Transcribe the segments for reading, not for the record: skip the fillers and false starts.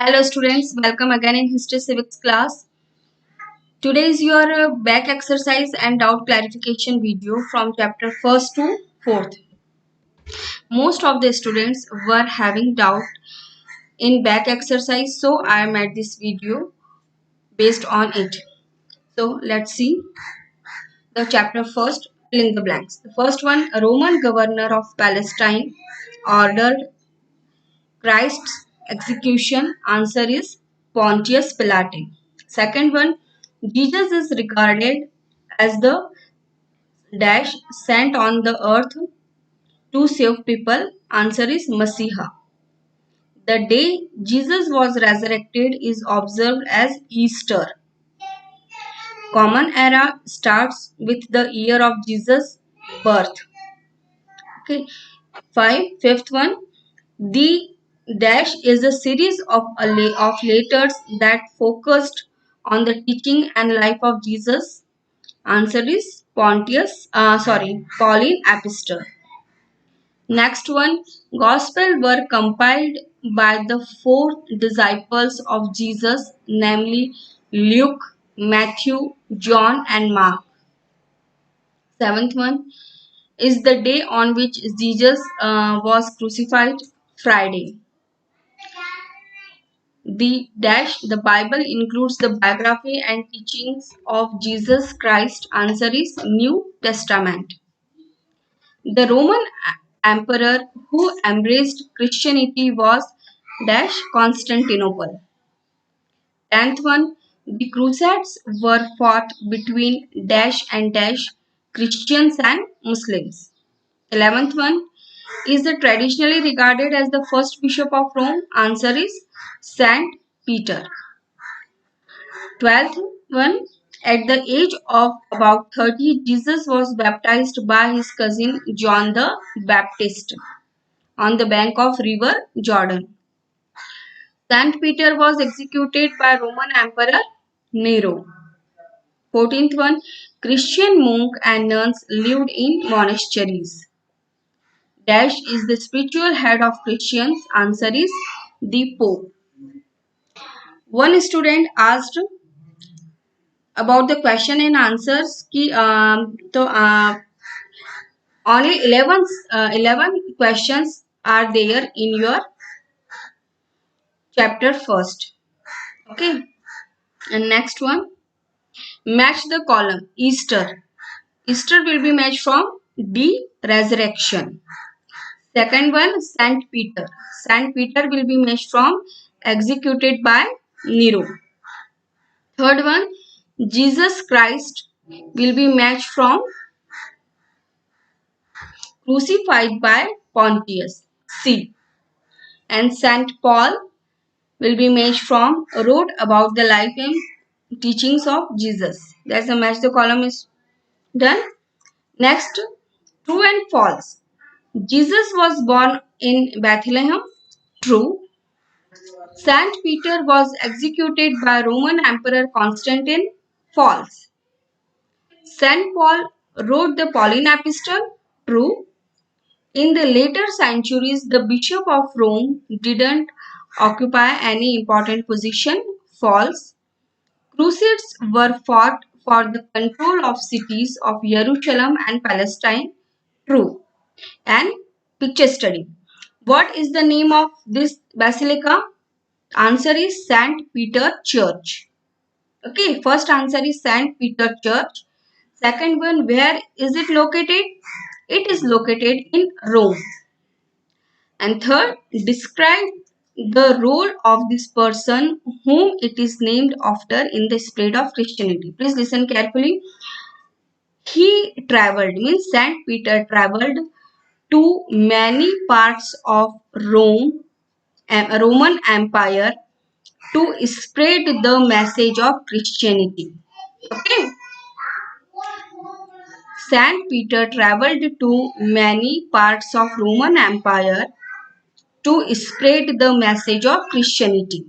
Hello students, welcome again in History Civics class. Today is your back exercise and doubt clarification video from chapter 1st to 4th. Most of the students were having doubt in back exercise, so I made this video based on it. So let's see the chapter first, fill in the blanks. The first one, a Roman governor of Palestine ordered Christ's execution. Answer is Pontius Pilate. Second one, Jesus is regarded as the dash sent on the earth to save people. Answer is Messiah. The day Jesus was resurrected is observed as Easter. Common era starts with the year of Jesus' birth. Okay. Fifth one, the dash is a series of letters that focused on the teaching and life of Jesus. Answer is Pauline Epistle. Next one, Gospel were compiled by the four disciples of Jesus, namely Luke, Matthew, John, and Mark. Seventh one is the day on which Jesus was crucified, Friday. The Bible includes the biography and teachings of Jesus Christ. Answer is New Testament. The Roman emperor who embraced Christianity was dash Constantinople. 10th one, the Crusades were fought between dash and dash Christians and Muslims. 11th one is traditionally regarded as the first bishop of Rome. Answer is Saint Peter. 12th one, at the age of about 30, Jesus was baptized by his cousin John the Baptist on the bank of river Jordan. Saint Peter was executed by Roman Emperor Nero. 14th one, Christian monk and nuns lived in monasteries. Dash is the spiritual head of Christians. Answer is the Pope. One student asked about the question and answers ki, only 11 questions are there in your chapter first. Okay. And next one, match the column. Easter. Easter will be matched from D. Resurrection. Second one, Saint Peter. Saint Peter will be matched from executed by Nero. Third one, Jesus Christ will be matched from crucified by Pontius, C. And Saint Paul will be matched from wrote about the life and teachings of Jesus. That's the match the column is done. Next, true and false. Jesus was born in Bethlehem. True. Saint Peter was executed by Roman Emperor Constantine. False. Saint Paul wrote the Pauline Epistle. True. In the later centuries, the Bishop of Rome didn't occupy any important position. False. Crusades were fought for the control of cities of Jerusalem and Palestine. True. And picture study. What is the name of this basilica? Answer is Saint Peter Church. Okay, first answer is Saint Peter Church. Second one, where is it located? It is located in Rome. And third, describe the role of this person whom it is named after in the spread of Christianity. Please listen carefully. He traveled, means Saint Peter traveled to many parts of Roman Empire to spread the message of Christianity. Okay. Saint Peter traveled to many parts of Roman Empire to spread the message of Christianity.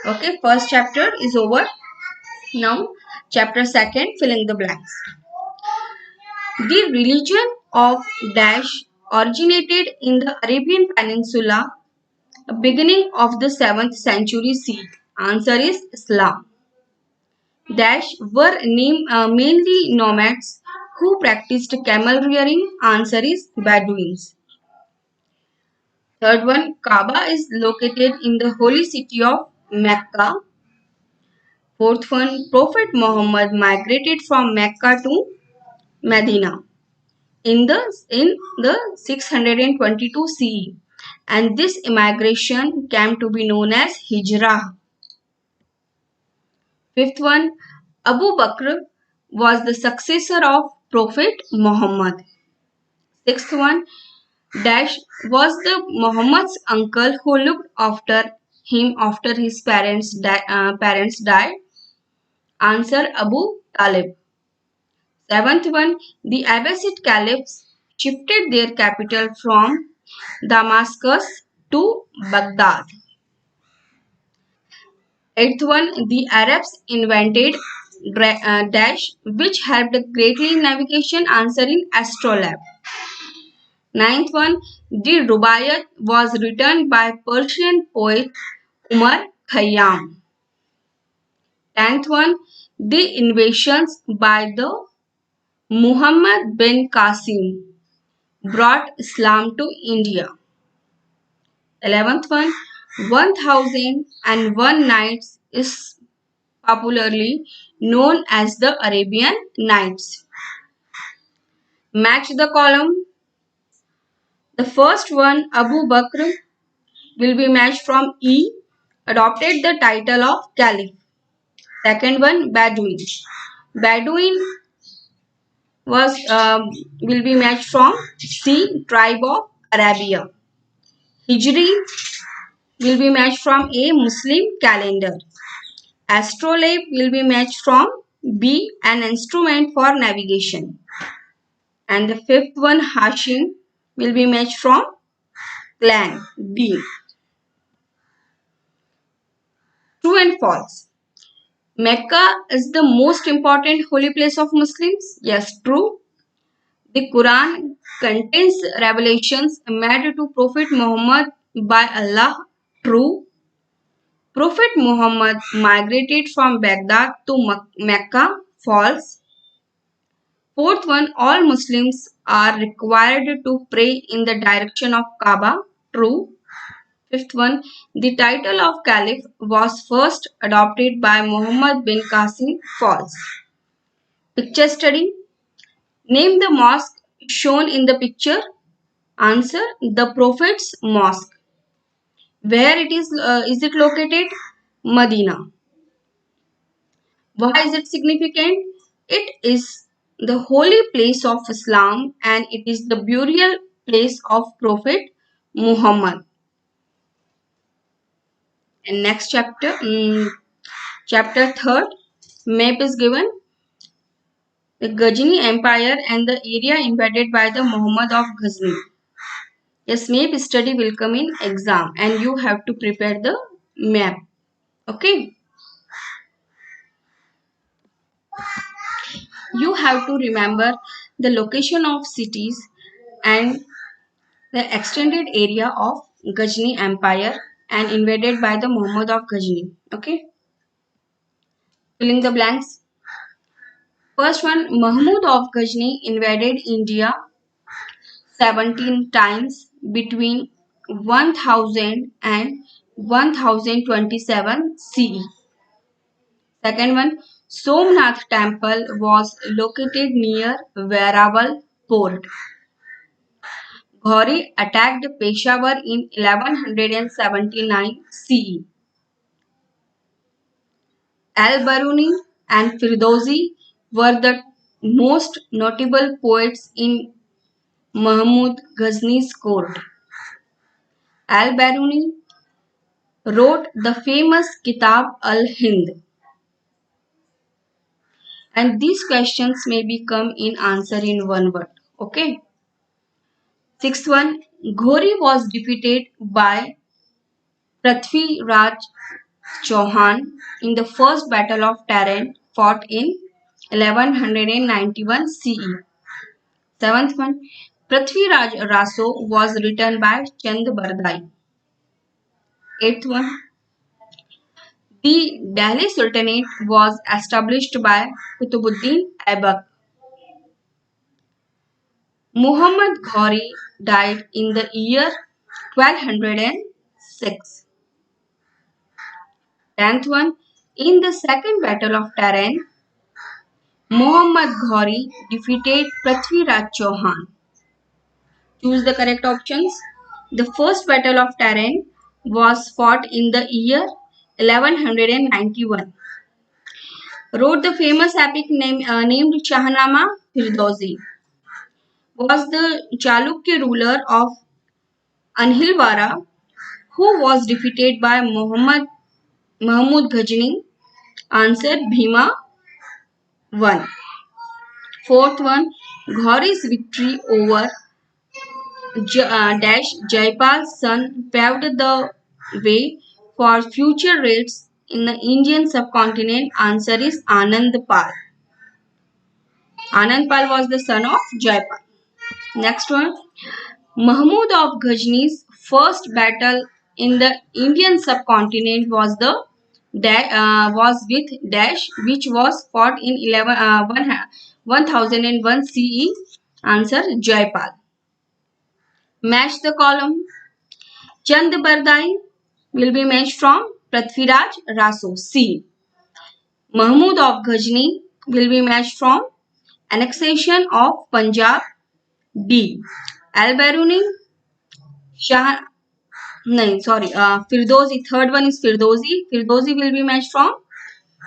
Okay, first chapter is over. Now, chapter second, fill in the blanks. The religion of Dash originated in the Arabian Peninsula. Beginning of the 7th century CE. Answer is Islam. Dash were mainly nomads who practiced camel rearing. Answer is Bedouins. Third one, Kaaba is located in the holy city of Mecca. Fourth one, Prophet Muhammad migrated from Mecca to Medina in the 622 CE, and this immigration came to be known as Hijrah. Fifth one, Abu Bakr was the successor of Prophet Muhammad. Sixth one, Dash was the Muhammad's uncle who looked after him after his parents died. Answer Abu Talib. Seventh one, the Abbasid caliphs shifted their capital from Damascus to Baghdad. Eighth one, the Arabs invented Dash, which helped greatly in navigation. Answer in astrolabe. Ninth one, the Rubaiyat was written by Persian poet Umar Khayyam. Tenth one, the invasions by the Muhammad bin Qasim brought Islam to India. 11th one, 1001 Nights is popularly known as the Arabian Nights. Match the column. The first one, Abu Bakr, will be matched from E, adopted the title of Caliph. Second one, Bedouin. Bedouin was will be matched from C, tribe of Arabia. Hijri will be matched from A, Muslim calendar. Astrolabe will be matched from B, an instrument for navigation. And the fifth one, Hashim, will be matched from clan D. True and false. Mecca is the most important holy place of Muslims. Yes, true. The Quran contains revelations made to Prophet Muhammad by Allah. True. Prophet Muhammad migrated from Baghdad to Mecca. False. Fourth one, all Muslims are required to pray in the direction of Kaaba. True. Fifth one, the title of Caliph was first adopted by Muhammad bin Qasim. False. Picture study. Name the mosque shown in the picture. Answer, the Prophet's Mosque. Where is it located? Medina. Why is it significant? It is the holy place of Islam and it is the burial place of Prophet Muhammad. And next chapter, chapter 3rd, map is given. The Ghazni Empire and the area invaded by the Muhammad of Ghazni. Yes, map study will come in exam and you have to prepare the map. Okay. You have to remember the location of cities and the extended area of Ghazni Empire and invaded by the Muhammad of Ghazni. Okay. Filling the blanks. First one, Mahmud of Ghazni invaded India 17 times between 1000 and 1027 CE. Second one, Somnath temple was located near Verawal port. Ghori attacked Peshawar in 1179 CE. Al-Baruni and Firdausi were the most notable poets in Mahmud Ghazni's court. Al-Baruni wrote the famous Kitab al-Hind. And these questions may become in answer in one word. Okay. Sixth one, Ghori was defeated by Prithviraj Chauhan in the first battle of Taran fought in 1191 CE. Seventh one, Prithviraj Raso was written by Chand Bardai. Eighth one. The Delhi Sultanate was established by Qutbuddin Aibak. Muhammad Ghori died in the year 1206. Tenth one. In the Second Battle of Taran, Muhammad Ghori defeated Prithviraj Chauhan. Choose the correct options. The First Battle of Taran was fought in the year 1191. Wrote the famous epic named Shahnama Firdausi. Was the Chalukya ruler of Anhilwara, who was defeated by Mahmud Ghazni. Answer Bhima won. Fourth one, Ghori's victory over Jaipal's son paved the way for future raids in the Indian subcontinent. Answer is Anand Pal. Anand Pal was the son of Jaipal. Next one, Mahmud of Ghazni's first battle in the Indian subcontinent was with Dash, which was fought in 1001 CE. Answer Jaipal. Match the column. Chand Bardai will be matched from Prithviraj Raso C. Mahmud of Ghazni will be matched from annexation of Punjab D. Al-Biruni Shah. No, sorry. Firdozi. Third one is Firdozi. Firdozi will be matched from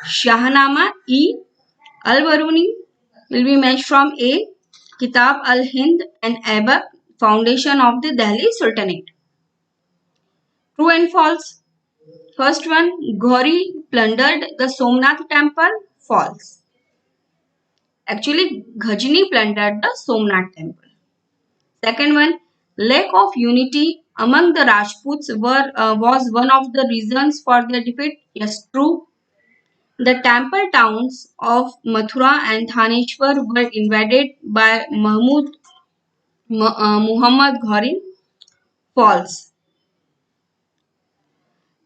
Shahnama E. Al-Biruni will be matched from A. Kitab al-Hind and Aibak, foundation of the Delhi Sultanate. True and false. First one, Ghori plundered the Somnath temple. False. Actually, Ghazni plundered the Somnath temple. Second one, lack of unity among the Rajputs was one of the reasons for their defeat. Yes, true. The temple towns of Mathura and Thaneshwar were invaded by Muhammad Ghori. False.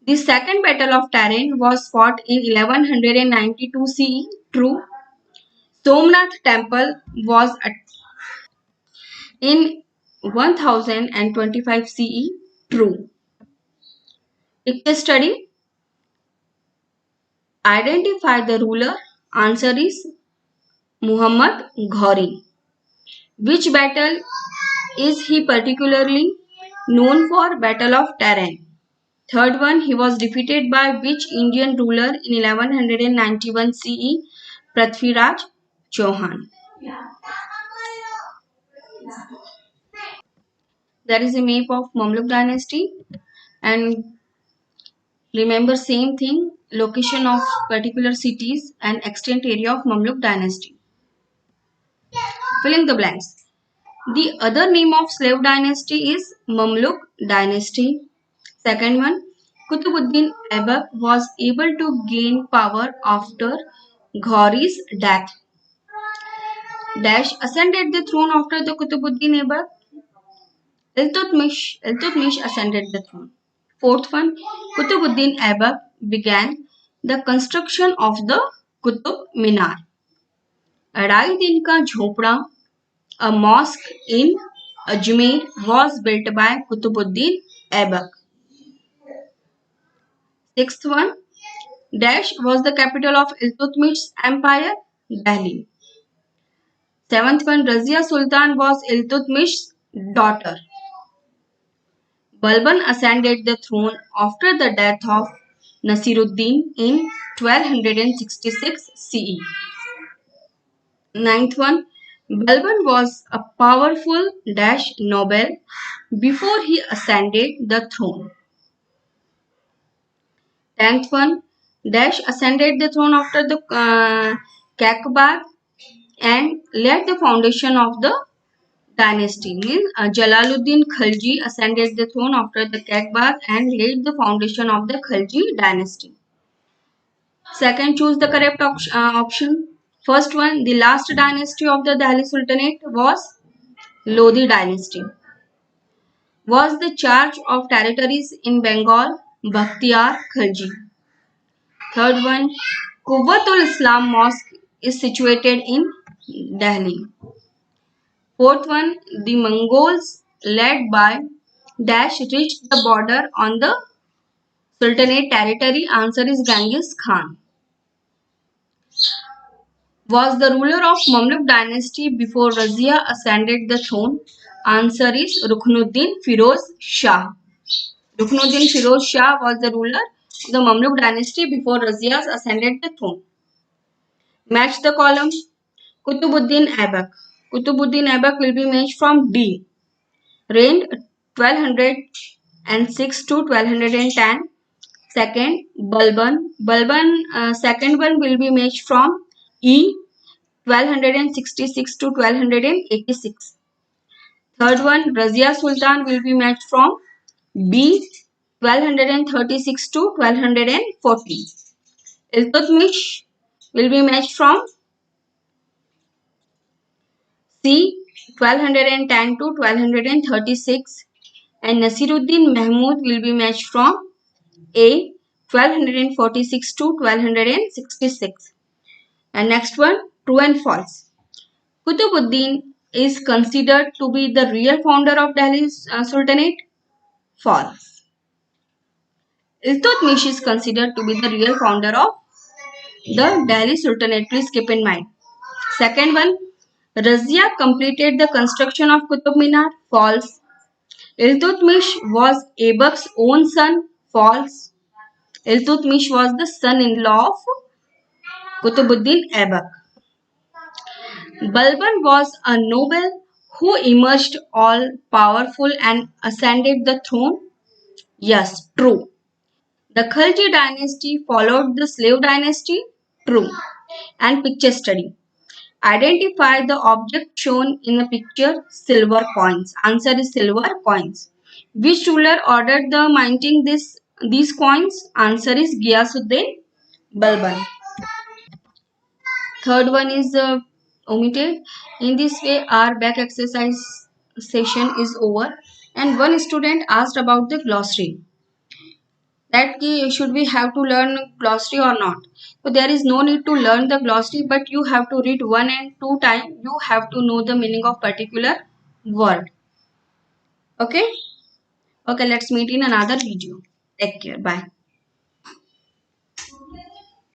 The Second Battle of Taran was fought in 1192 CE. True. Somnath temple was in 1025 CE. True. Picture study. Identify the ruler. Answer is Muhammad Ghori. Which battle is he particularly known for? Battle of Taran. Third one, he was defeated by which Indian ruler in 1191 CE? Prithviraj Chauhan. There is a map of Mamluk dynasty, and remember same thing, location of particular cities and extent area of Mamluk dynasty. Filling the blanks. The other name of slave dynasty is Mamluk dynasty. Second one, Qutbuddin Aibak was able to gain power after Ghori's death. Dash ascended the throne after the Qutbuddin Aibak. Iltutmish ascended the throne. Fourth one, Qutbuddin Aibak began the construction of the Qutub Minar. अढ़ाई दिन का झोपड़ा, a mosque in Ajmer was built by Qutbuddin Aibak. Sixth one, Dash was the capital of Iltutmish's empire, Delhi. Seventh one, Razia Sultan was Iltutmish's daughter. Balban ascended the throne after the death of Nasiruddin in 1266 CE. Ninth one, Balban was a powerful Dash noble before he ascended the throne. Tenth one, Dash ascended the throne after the Kakbad and laid the foundation of the dynasty. Jalaluddin Khalji ascended the throne after the Kakbad and laid the foundation of the Khalji dynasty. Second, choose the correct option. First one, the last dynasty of the Delhi Sultanate was Lodi dynasty. Was the charge of territories in Bengal Bakhtiyar Khalji. Third one, Quwwatul Islam Mosque is situated in Delhi. Fourth one, the Mongols led by Dash reached the border on the Sultanate territory. Answer is Genghis Khan. Was the ruler of Mamluk dynasty before Razia ascended the throne? Answer is Ruknuddin Firoz Shah. Ruknuddin Firoz Shah was the ruler of the Mamluk dynasty before Razia ascended the throne. Match the column. Kutubuddin Aibak. Kutubuddin Aibak will be matched from D. Reigned 1206 to 1210. Second, Balban. Balban second one will be matched from E. 1266 to 1286. Third one, Razia Sultan will be matched from B. 1236 to 1240. Iltutmish will be matched from C. 1210 to 1236. And Nasiruddin Mahmud will be matched from A. 1246 to 1266. And next one, true and false. Kutubuddin is considered to be the real founder of Delhi's Sultanate. False. Iltutmish is considered to be the real founder of the Delhi Sultanate. Please keep in mind. Second one, Razia completed the construction of Qutub Minar. False. Iltutmish was Aibak's own son. False. Iltutmish was the son-in-law of Kutubuddin Aibak. Balban was a noble who emerged all powerful and ascended the throne. Yes, true. The Khalji dynasty followed the slave dynasty. True. And picture study. Identify the object shown in the picture. Silver coins. Answer is silver coins. Which ruler ordered the minting these coins? Answer is Ghiyasuddin Balban. Third one is omitted. In this way, our back exercise session is over. And one student asked about the glossary. That should we have to learn glossary or not? So there is no need to learn the glossary, but you have to read 1 and 2 times. You have to know the meaning of particular word. Okay? Okay, let's meet in another video. Take care. Bye.